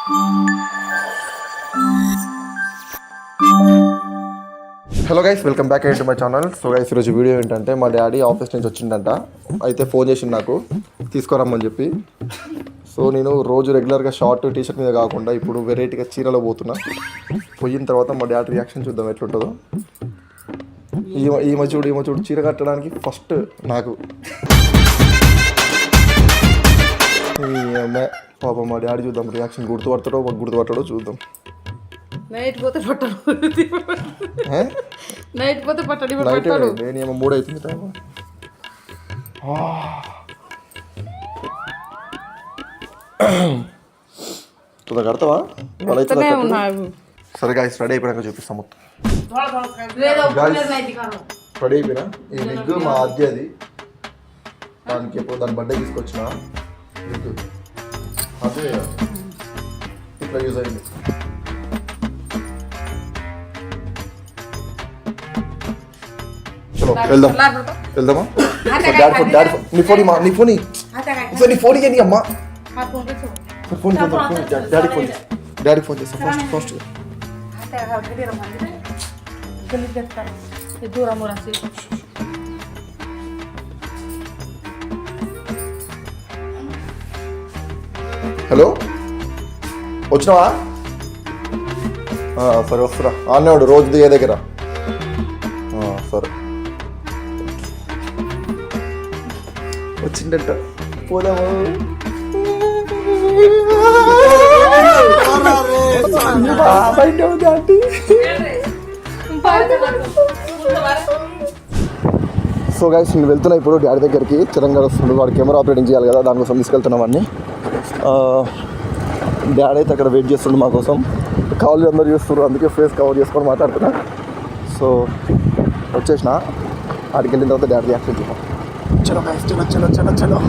Hello guys, welcome back to my channel. So guys, ఈరోజు video ఏంటంటే మా daddy office నుంచి వచ్చిండంట. అయితే ఫోన్ చేసిండు నాకు తీసుకురమ్మని చెప్పి. సో నేను రోజు రెగ్యులర్గా షార్ట్ టీషర్ట్ మీద కాకుండా ఇప్పుడు వెరైటీగా చీరలో పోతున్నా. పోయిన తర్వాత మా డాడీ రియాక్షన్ చూద్దాం ఎట్లుంటుందో. ఈమె చూడు చీర కట్టడానికి ఫస్ట్ నాకు పాప మా డాడీ చూద్దాం రియాక్షన్. గుర్తుపడతాడో చూద్దాం. నైట్ పోతే పట్టడు, నైట్ పోతే పట్టడు. నేను ఏమో 3 అవుతుంది టైం. తుదా కడతావా? సరే గాయస్, రెడీ అయిపోయాక చూపిస్తాం మొత్తం. రెడీ అయిపోయినా. ఈ విగ్ మా అద్దె, అది దానికి ఎప్పుడు దాని బర్త్డే తీసుకొచ్చిన విగ్ అదే ఇట్లా యూజ్ అయింది. చలో వెళ్దామా? నీ ఫోన్ అమ్మా. డాడీకి ఫోన్ చేస్తా ఫస్ట్. హలో, వచ్చినావా? సరే వస్తురా. అన్నాడు రోజు దిగే దగ్గర. సరే వచ్చిండట, పోదాము. సో గైస్, నేను వెళ్తున్నా ఇప్పుడు డాడీ దగ్గరికి. తెలంగాణ వస్తుంది, వాడు కెమెరా ఆపరేటింగ్ చేయాలి కదా, దానికోసం తీసుకెళ్తున్నాం అన్నీ. డాడీ అయితే అక్కడ వెయిట్ చేస్తుండే మా కోసం. కావాలి అందరూ చూస్తున్నారు, అందుకే ఫేస్ కవర్ చేసుకొని మాట్లాడుతున్నా. సో వచ్చేసిన. ఆడికి వెళ్ళిన తర్వాత డాడీ రియాక్షన్ చేద్దాం. చలో గైస్, చలో.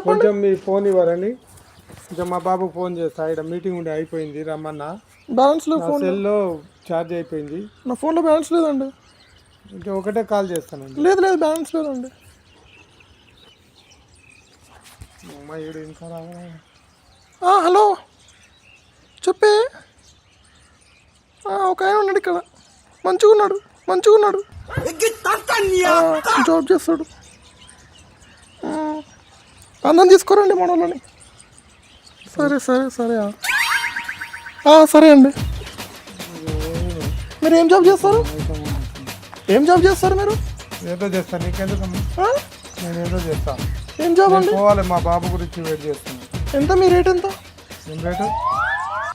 కొంచెం మీ ఫోన్ ఇవ్వరని కొంచెం మా బాబుకు ఫోన్ చేస్తా. ఇక్కడ మీటింగ్ ఉండి అయిపోయింది, రమ్మన్నా. బ్యాలెన్స్ లేదు, సెల్లో ఛార్జ్ అయిపోయింది. నా ఫోన్లో బ్యాలెన్స్ లేదండి. ఇంకా ఒకటే కాల్ చేస్తానండి. లేదు బ్యాలెన్స్ లేదండి. అమ్మాయిడు ఇంకా రావా? హలో చెప్పే. ఒక ఆయన ఉన్నాడు ఇక్కడ, మంచిగా ఉన్నాడు. జాబ్ చేస్తాడు. అందరం తీసుకోరండి మనోళ్ళని. సరే సరే అండి. మీరు ఏం జాబ్ చేస్తారు మీరు? ఏదో చేస్తాను, నీకెందుకు? నేను ఏదో చేస్తాను. ఏం జాబ్ అండి? పోవాలి, మా బాబు గురించి వెయిట్ చేస్తాను. ఎంత మీ రేట్ ఎంత? ఏం రేటు?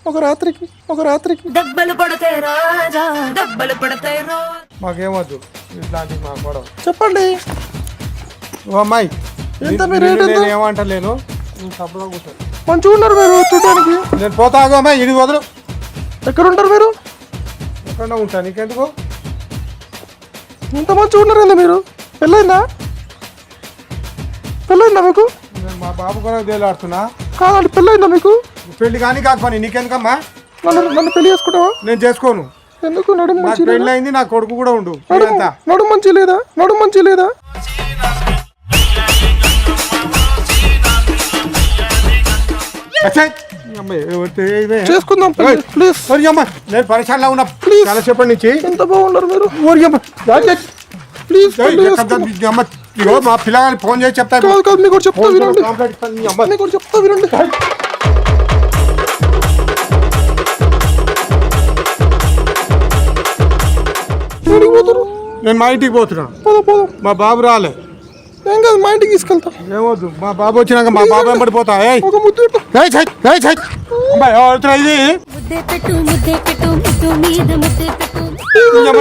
ఒక రాత్రికి మాకేమొద్దు ఇట్లాంటివి, మాకు పడవ. చెప్పండి. ఓ అమ్మాయి, ఎంత మీ రేట్? నేను ఏమంటలేను, నువ్వు సబ్బులో కూర్చో. మంచిగా ఉన్నారు మీరు చూడడానికి. నేను పోతాగు అమ్మాయి, ఇది వదలు. ఎక్కడ ఉంటారు మీరు? ఎక్కడ ఉంటా, నీకెందుకు? ఇంత మంచిగా ఉన్నారండి మీరు. పెళ్ళైందా మీకు? నేను మా బాబు కూడా తేలాడుతున్నా. కాదండి, పెళ్ళైందా మీకు? పెళ్లి కానీ కాకపోని నీకెందుకమ్మా? నన్ను పెళ్లి చేసుకుంటావా? నేను చేసుకోను. ఎందుకు? నడుము మంచి పెళ్ళి అయింది, నా కొడుకు కూడా ఉండు. నడుము మంచి లేదా? చేసుకుందాం ప్లీజ్. నేను పరిచయంలో ఉన్నా చాలా చెప్పండి నుంచి. ఎంత బాగున్నారు మీరు. ప్లీజ్ మా పిల్లగాని ఫోన్ చేసి చెప్తా. మీకు చెప్తా వినండి. నేను మా ఇంటికి పోతున్నా. మా బాబు రాలే. ఏం కాదు, మా ఇంటికి తీసుకెళ్తా. ఏమొద్దు, మా బాబు వచ్చినాక మా బాబు వెంబడి పోతా.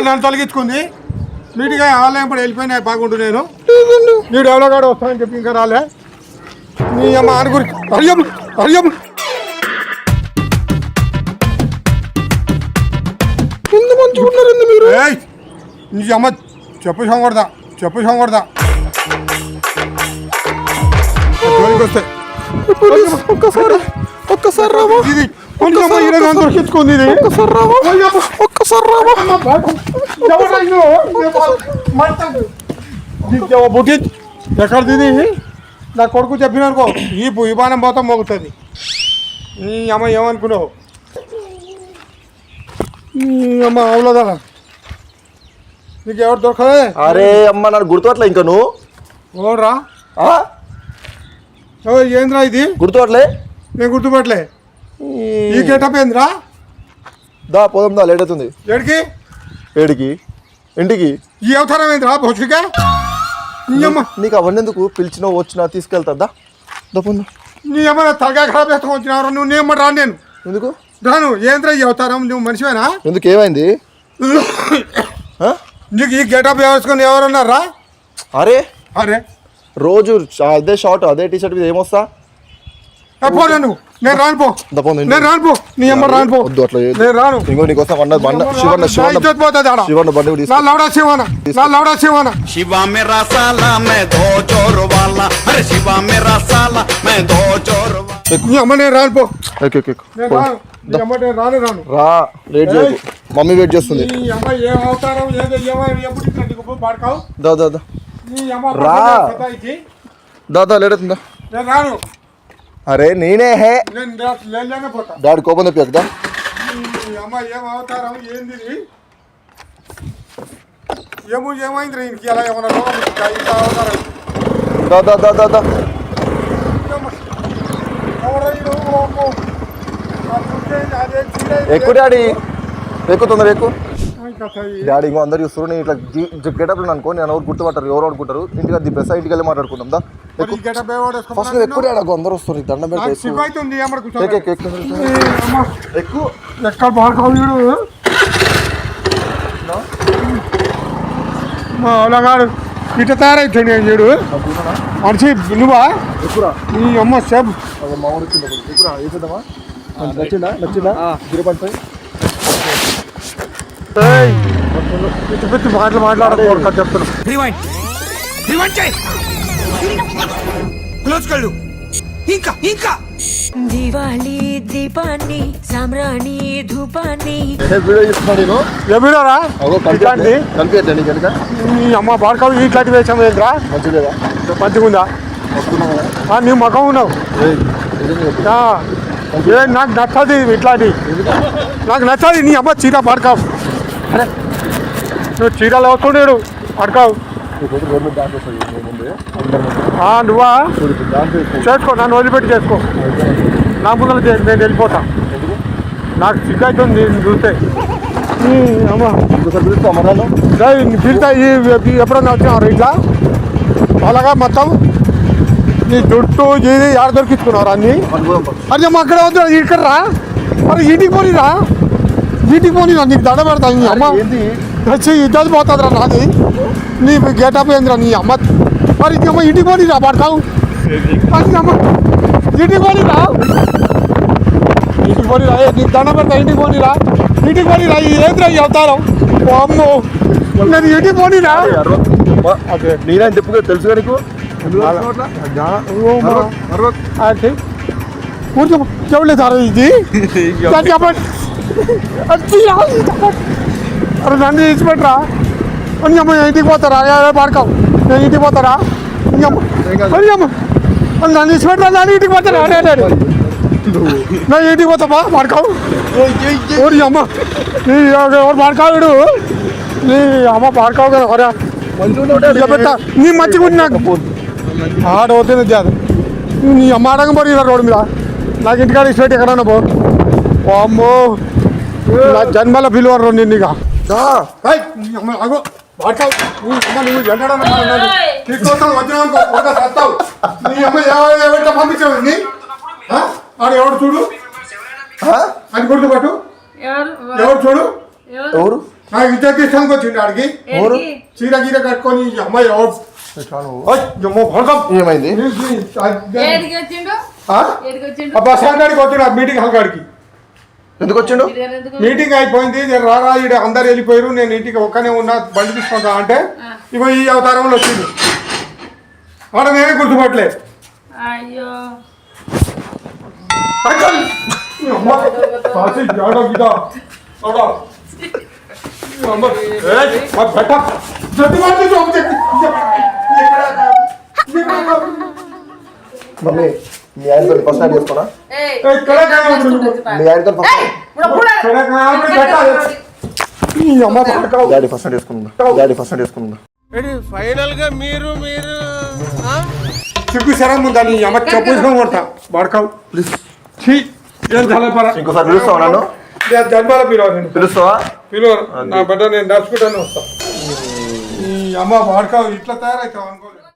నన్ను తొలగించుకుంది. నీట్గా ఆలయం కూడా వెళ్ళిపోయినా బాగుంటు. నేను నీడు ఎవరో కాడ వస్తానని చెప్పి ఇంకా రాలే. నీ అమ్మ అనుగురి నీ అమ్మ చెప్పు సంగొడదా జోలికి వస్తే ఒక్కసారి రావా ఇది కొంచెం దొరికించుకుంది ఇది ఒక్కసారి రావా బుట్టి ఎక్కడ తిని నా కొడుకు చెప్పిననుకో ఈ విమానం మొత్తం మోగుతుంది నీ అమ్మ ఏమనుకున్నావు నీ అమ్మ అవులదా నీకు ఎవరు దొరకలే అరే అమ్మ నన్ను గుర్తుపట్లే ఇంకా నువ్వు ఓరా ఏంద్రా ఇది గుర్తుపట్లే నేను గుర్తుపట్టలే ఈ గెటప్ ఏంద్రా దా పోదాం దా లేట్ అవుతుంది ఏడికి ఇంటికి ఈ అవతారం ఏంద్రా బొచ్చుగా నీ అమ్మ నీకు అవన్నీ ఎందుకు పిలిచినా వచ్చినా తీసుకెళ్తా దా పోందా నీ అమ్మ తలకాయ ఖరాబ్ చేసుకొని వచ్చినారు నువ్వు నీ అమ్మ రాను నేను ఎందుకు రాను ఏంద్రా ఈ అవతారం నువ్వు మనిషివేనా ఎందుకు ఏమైంది నీకు ఈ గెటప్ వేసుకొని ఎవరన్నారా అరే రోజు అదే షార్ట్ అదే టీ షర్ట్ మీద ఏమొస్తా పో నేను రాను పో నేను రాను పో నీ అమ్మ రాను పో వద్దు అట్లా నేను రాను ఇంకో నీకోసం శివన్న బండి కూడా నా లౌడా శివానా शिवा मेरा साला मैं दो चोर वाला अरे शिवा मेरा साला मैं दो चोर वाला నీ అమ్మ నేను రాను పో ఎక్కు. నేను రాను నీ అమ్మ నేను రాను రా లేట్ చేయకు మమ్మీ వెయిట్ చేస్తుంది నీ అమ్మ ఏ అవతారం ఏదో ఎప్పుడు ఇట్లా నీకు పాడకావు దా నీ అమ్మ రా. సతాయికి. లేట్ అవుతుందా నేను రాను అరే నేనే హే నేను లేనే పోతా డాడీ కోపం తెప్పాక దా నీ అమ్మ ఏం అవతారం ఏంది ఇది? ఏమైంది ఇంటికి అలా ఏమన్నా రోగం వచ్చిందా? ఇంత అవతారం దా ఎవరో ఈడు, అమ్మో. ఆ చుట్టేంది, అదే చీర ఇది. ఎక్కువ డాడీ ఎక్కువ తొందర ఎక్కువ ay, kata iyi. డాడీ ఇంకో అందరు చూస్తారు నేను ఇట్లా గెటప్ అనుకో నేను ఎవరు గుర్తుపట్టారు ఎవరు అనుకుంటారు ఇంటికి దింపేస్తా ఇంటికి వెళ్ళి మాట్లాడుకుందాం దా మరి ఈ getup ఏ వాడేసుకున్నావు? ఫస్ట్ ఎక్కువ డాడీ అందరు వస్తారు దండం నాకు పెట్టి సిగ్గు అవుతుంది, ఏమన్నా కూర్చోవాలి? ఎక్కువ ఎక్కువ ఎక్కడ బాగా వీడు మా అలాగాడు ఇట తయారైతుంది వీడు మనిషి నువ్వా ఎక్కురా నీ అమ్మ సేబ్ మా ఊరికి ఎక్కురా వేసేద్దామా నచ్చిందా 0.5 పిచ్చి పిచ్చి మాట్లాడకూడదు చెప్తున్నా. ఇంకా దివాలి దీపాన్ని సామ్రాణి ధూపాన్ని వీడియో ఇస్తున్నాడు నేను ఏ వీడోరా ఇట్లాంటి కనిపించట్లే నీకు వెనుక నీ అమ్మ బాడకావు ఇట్లాంటి వేసాము ఏంద్రా మంచిదేగా మంచిగుందా వస్తున్నావు నీ మగం ఉన్నావు నాకు నచ్చది ఇట్లాంటి నాకు నచ్చది నీ అమ్మ చీర పడకావు నువ్వు చీరలు వస్తున్నాడు పడకావు గవర్నమెంట్ డాన్స్ వస్తుంది ముందే నువ్వా డాన్స్ చేసుకో నన్ను వదిలిపెట్టి చేసుకో నా ముందర నేను వెళ్ళిపోతా నాకు సిగ్గు అవుతుంది నేను చూస్తే అమ్మ ఇంకోసారి పిలుస్తా మరాలు పిలుతా ఎప్పుడన్నా వచ్చినారు ఇట్లా అలాగా మొత్తం నీ జుట్టు ఇది ఆడ దొరికించుకున్నారు అన్ని అదే మా అక్కడ వద్దు ఇక్కడ రా మరి ఇంటికి పోనిరా నీకు దండ పెడతా నీ అమ్మ ఏంది వచ్చి ఇద్దరు పోతుందిరా నాది నీ గేటప్ ఏందిరా నీ అమ్మ మరి అమ్మ ఇంటికి పోనిరా పడతావు అది అమ్మ ఇంటికి పోనిరా నీకు దండ పెడతా ఇంటికి పోనిరా ఏంద్రా ఈ అవతారం అమ్మో నేను ఇంటికి పోనిరా అదే నేనే చెప్పుకో తెలుసు నీకు కూర్చో చెవులేదు ఇది అరే నన్ను ఇచ్చిపెట్టరా అని అమ్మ ఇంటికి పోతారా పాడకావు నేను ఇంటికి పోతారా అమ్మ నన్ను ఇచ్చిపెట్టరా నన్ను ఇంటికి పోతారా నా ఇంటికి పోతావా పాడకావు ఓడి అమ్మ ఎవరు పాడకావుడు నీ అమ్మ పాడకావు కదా అరే పెట్టా నీ మంచిగా ఉంది నాకు ఆడవుతుంది జాదు నీ అమ్మ ఆడకం పడి రోడ్డు మీద నాకు ఇంటికాడ ఇచ్చిపెట్టి ఎక్కడన్నా పో అమ్మో నా జన్మల పిలువరు నిన్ను ఇక ఎవడు చూడు అని గుర్తుపట్టు ఎవరు చూడు ఎవరు నాకు ఇద్దరు తీసుకోనికి వచ్చిండు ఆడికి చీర గీర కట్టుకొని ఈ అమ్మాయి ఎవరు ఏమైంది బస్ స్టాండ్ కాడికి వచ్చిండు మీటింగ్ హాల్ కాడికి ఎందుకు వచ్చిండు? మీటింగ్ అయిపోయింది, నేను రారా ఈడ అందరు వెళ్ళిపోయారు, నేను ఇంటికి ఒక్కనే ఉన్నా, బండి తీసుకుంటా అంటే ఇగో ఈ అవతారంలో వచ్చింది. ఆడ నేనే గుర్తుపట్టలే. అయ్యో అంకల్! ఈ అమ్మ, కాశీ జాడో గిడ. చూడు. ఈ అమ్మ, ఏయ్, మా బెట్ట. జల్ది మార్చి చూపు చెప్పు. మమ్మీ మీ ఆయనతో ఫస్ట్ నైట్ చేసుకోనా? ఏయ్, ఇక్కడ మీ ఆయనతో ఫస్ట్ ఈ అమ్మ పాడకావు. డాడీ ఫస్ట్ నైట్ చేసుకుందా? డాడీ ఫస్ట్ నైట్ చేసుకుందా? సిగ్గు శరం ఉందా నీ అమ్మ చెప్పు కొడతా వాడకావు ప్లీజ్. ఏం చాలా ఇంకోసారి పిలుస్తావా నన్ను? జన్మాల పిలవ నేను పిలుస్తావా? పిలువ నా బిడ్డ నేను నడుచుకుంటానే వస్తా. ఈ అమ్మ వాడకావు ఇట్లా తయారవుతావు అనుకోలేదు.